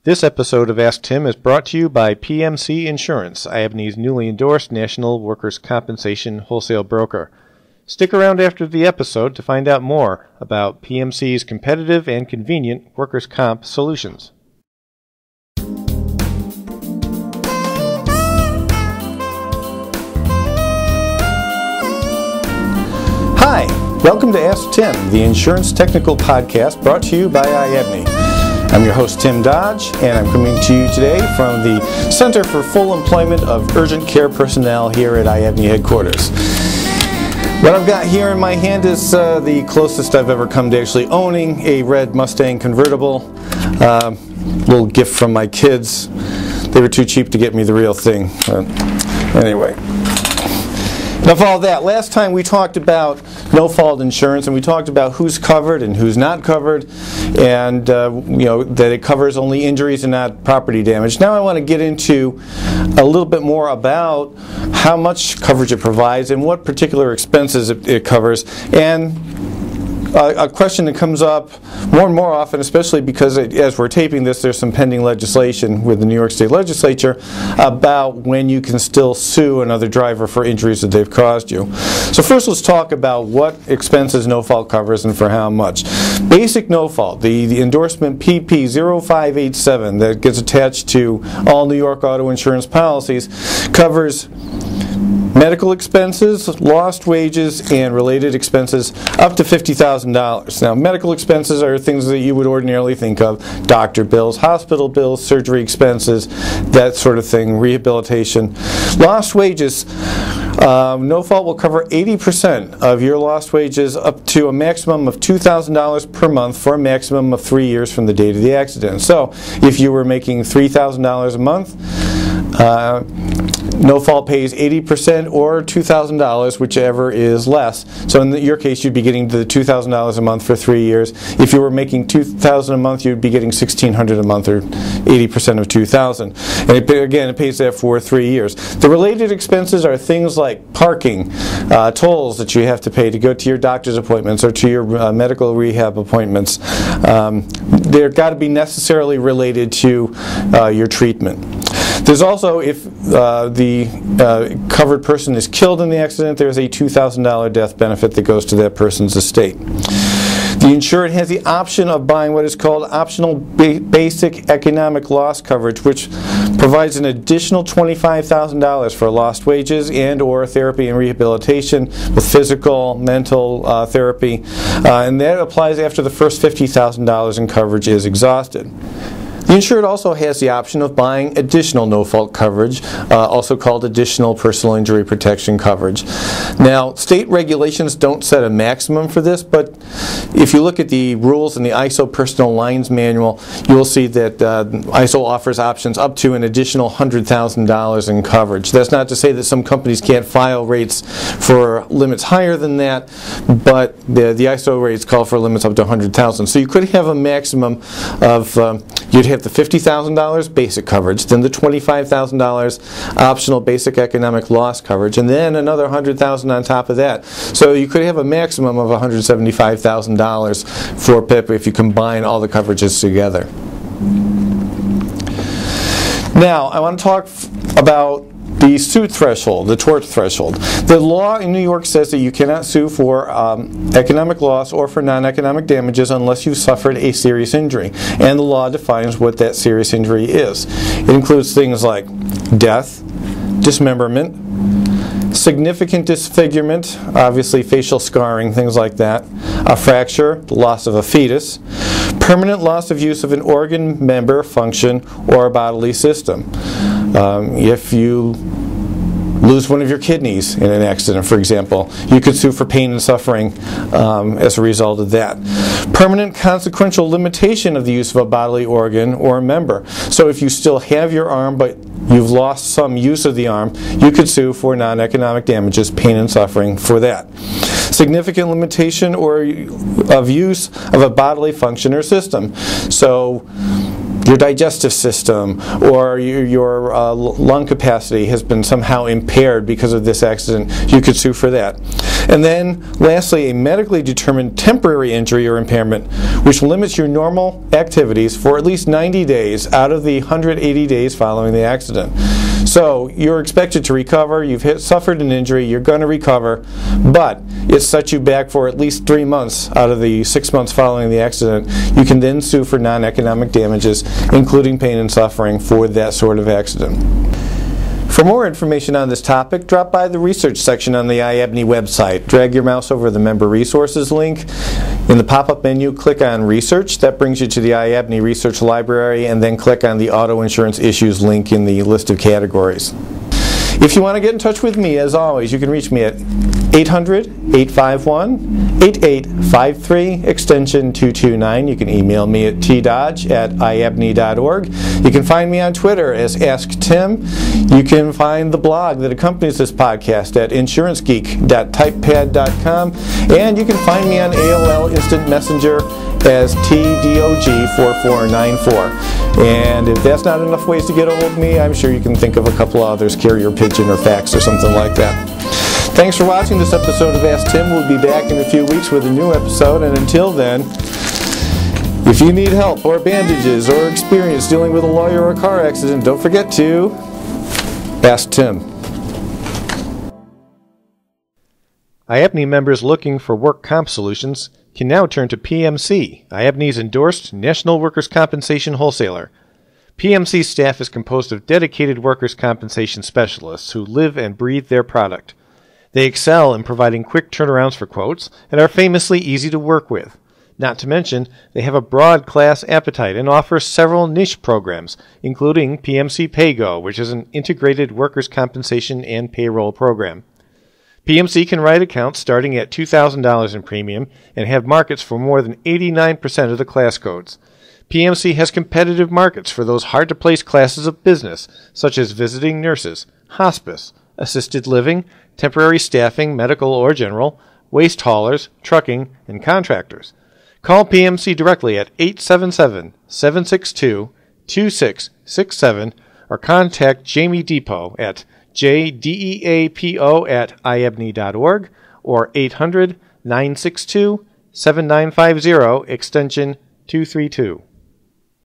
This episode of Ask Tim is brought to you by PMC Insurance, IIABNY's newly endorsed national workers' compensation wholesale broker. Stick around after the episode to find out more about PMC's competitive and convenient workers' comp solutions. Hi, welcome to Ask Tim, the insurance technical podcast brought to you by IIABNY. I'm your host, Tim Dodge, and I'm coming to you today from the Center for Full Employment of Urgent Care Personnel here at IIABNY headquarters. What I've got here in my hand is the closest I've ever come to actually owning a red Mustang convertible. Little gift from my kids. They were too cheap to get me the real thing. Anyway. Enough of all that. Last time we talked about no-fault insurance, and we talked about who's covered and who's not covered, and that it covers only injuries and not property damage. Now I want to get into a little bit more about how much coverage it provides and what particular expenses it covers, and a question that comes up more and more often, especially because as we're taping this, there's some pending legislation with the New York State Legislature about when you can still sue another driver for injuries that they've caused you. So first let's talk about what expenses no-fault covers and for how much. Basic no-fault, the endorsement PP 0587 that gets attached to all New York auto insurance policies, covers medical expenses, lost wages, and related expenses up to $50,000. Now, medical expenses are things that you would ordinarily think of: doctor bills, hospital bills, surgery expenses, that sort of thing, rehabilitation. Lost wages, no fault will cover 80% of your lost wages up to a maximum of $2,000 per month for a maximum of 3 years from the date of the accident. So, if you were making $3,000 a month, no fault pays 80% or $2,000, whichever is less. So in your case, you'd be getting the $2,000 a month for 3 years. If you were making $2,000 a month, you'd be getting $1,600 a month, or 80% of $2,000. And it pays that for 3 years. The related expenses are things like parking, tolls that you have to pay to go to your doctor's appointments or to your medical rehab appointments. They're got to be necessarily related to your treatment. There's also, if the covered person is killed in the accident, there's a $2,000 death benefit that goes to that person's estate. The insured has the option of buying what is called optional basic economic loss coverage, which provides an additional $25,000 for lost wages and or therapy and rehabilitation with physical, mental therapy, and that applies after the first $50,000 in coverage is exhausted. The insured also has the option of buying additional no-fault coverage, also called additional personal injury protection coverage. Now, state regulations don't set a maximum for this, but if you look at the rules in the ISO Personal Lines Manual, you will see that ISO offers options up to an additional $100,000 in coverage. That's not to say that some companies can't file rates for limits higher than that, but the ISO rates call for limits up to $100,000. So you could have a maximum of, you'd have the $50,000 basic coverage, then the $25,000 optional basic economic loss coverage, and then another $100,000 on top of that. So you could have a maximum of $175,000 for PIP if you combine all the coverages together. Now, I want to talk about the suit threshold, the tort threshold. The law in New York says that you cannot sue for economic loss or for non-economic damages unless you've suffered a serious injury. And the law defines what that serious injury is. It includes things like death, dismemberment, significant disfigurement, obviously facial scarring, things like that, a fracture, the loss of a fetus, permanent loss of use of an organ, member, function, or a bodily system. If you lose one of your kidneys in an accident, for example, you could sue for pain and suffering as a result of that. Permanent consequential limitation of the use of a bodily organ or a member. So if you still have your arm but you've lost some use of the arm, you could sue for non-economic damages, pain and suffering for that. Significant limitation of use of a bodily function or system. So your digestive system or your lung capacity has been somehow impaired because of this accident, you could sue for that. And then, lastly, a medically determined temporary injury or impairment, which limits your normal activities for at least 90 days out of the 180 days following the accident. So, you're expected to recover, you've suffered an injury, you're going to recover, but it sets you back for at least 3 months out of the 6 months following the accident. You can then sue for non-economic damages, including pain and suffering for that sort of accident. For more information on this topic, drop by the research section on the IIABNY website. Drag your mouse over the Member Resources link. In the pop-up menu, click on Research. That brings you to the IIABNY Research Library, and then click on the Auto Insurance Issues link in the list of categories. If you want to get in touch with me, as always, you can reach me at 800-851-8853, extension 229. You can email me at tdodge@iabney.org. You can find me on Twitter as Ask Tim. You can find the blog that accompanies this podcast at insurancegeek.typepad.com. And you can find me on AOL Instant Messenger as TDOG4494. And if that's not enough ways to get a hold of me, I'm sure you can think of a couple of others, carrier pigeon or fax or something like that. Thanks for watching this episode of Ask Tim. We'll be back in a few weeks with a new episode, and until then, if you need help or bandages or experience dealing with a lawyer or a car accident, don't forget to Ask Tim. IIABNY members looking for work comp solutions can now turn to PMC, IIABNY's endorsed National Workers' Compensation Wholesaler. PMC staff is composed of dedicated workers' compensation specialists who live and breathe their product. They excel in providing quick turnarounds for quotes and are famously easy to work with. Not to mention, they have a broad class appetite and offer several niche programs, including PMC PayGo, which is an integrated workers' compensation and payroll program. PMC can write accounts starting at $2,000 in premium and have markets for more than 89% of the class codes. PMC has competitive markets for those hard-to-place classes of business, such as visiting nurses, hospice, assisted living, temporary staffing, medical or general, waste haulers, trucking, and contractors. Call PMC directly at 877-762-2667 or contact Jamie Depot at jdeapo@iabney.org or 800-962-7950 extension 232.